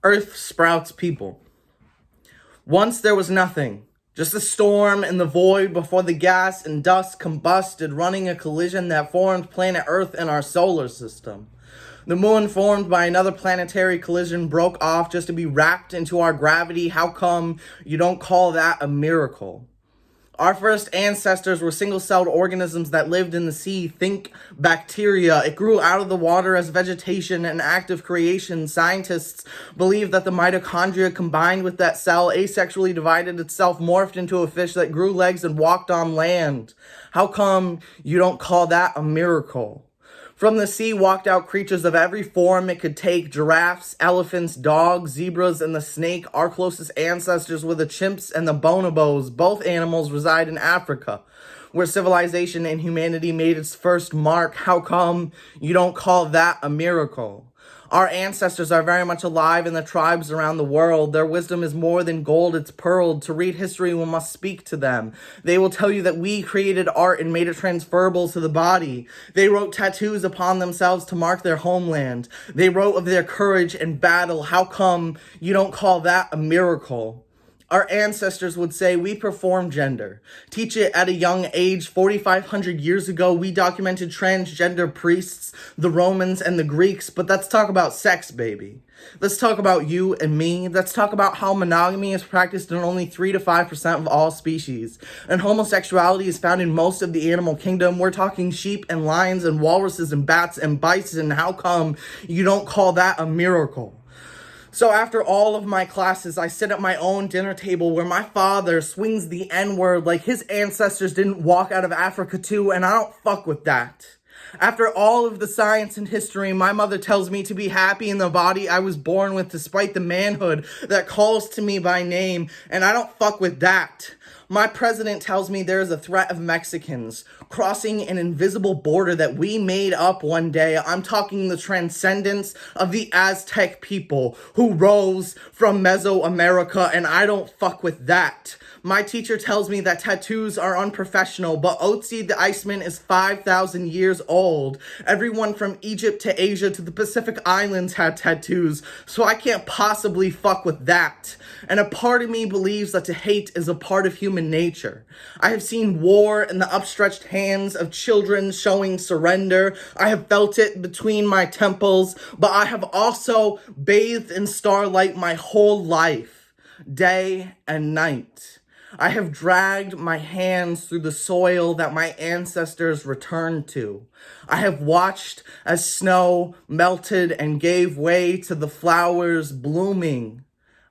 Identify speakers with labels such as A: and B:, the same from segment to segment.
A: Earth sprouts people. Once there was nothing, just a storm in the void before the gas and dust combusted, running a collision that formed planet Earth in our solar system. The moon, formed by another planetary collision, broke off just to be wrapped into our gravity. How come you don't call that a miracle? Our first ancestors were single-celled organisms that lived in the sea. Think bacteria. It grew out of the water as vegetation and active creation. Scientists believe that the mitochondria combined with that cell, asexually divided itself, morphed into a fish that grew legs and walked on land. How come you don't call that a miracle? From the sea walked out creatures of every form it could take: giraffes, elephants, dogs, zebras, and the snake. Our closest ancestors were the chimps and the bonobos. Both animals reside in Africa, where civilization and humanity made its first mark. How come you don't call that a miracle? Our ancestors are very much alive in the tribes around the world. Their wisdom is more than gold, it's pearled. To read history, one must speak to them. They will tell you that we created art and made it transferable to the body. They wrote tattoos upon themselves to mark their homeland. They wrote of their courage and battle. How come you don't call that a miracle? Our ancestors would say we perform gender, teach it at a young age. 4,500 years ago, we documented transgender priests, the Romans and the Greeks. But let's talk about sex, baby. Let's talk about you and me. Let's talk about how monogamy is practiced in only 3 to 5% of all species. And homosexuality is found in most of the animal kingdom. We're talking sheep and lions and walruses and bats and bison. How come you don't call that a miracle? So after all of my classes, I sit at my own dinner table where my father swings the N-word like his ancestors didn't walk out of Africa too, and I don't fuck with that. After all of the science and history, my mother tells me to be happy in the body I was born with despite the manhood that calls to me by name, and I don't fuck with that. My president tells me there is a threat of Mexicans crossing an invisible border that we made up one day. I'm talking the transcendence of the Aztec people who rose from Mesoamerica, and I don't fuck with that. My teacher tells me that tattoos are unprofessional, but Otzi the Iceman is 5,000 years old. Everyone from Egypt to Asia to the Pacific Islands had tattoos, so I can't possibly fuck with that. And a part of me believes that to hate is a part of human nature. I have seen war in the upstretched hands of children showing surrender. I have felt it between my temples, but I have also bathed in starlight my whole life, day and night. I have dragged my hands through the soil that my ancestors returned to. I have watched as snow melted and gave way to the flowers blooming.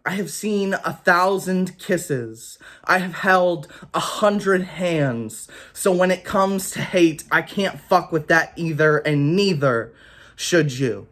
A: I have seen 1,000 kisses. I have held 100 hands. So when it comes to hate, I can't fuck with that either, and neither should you.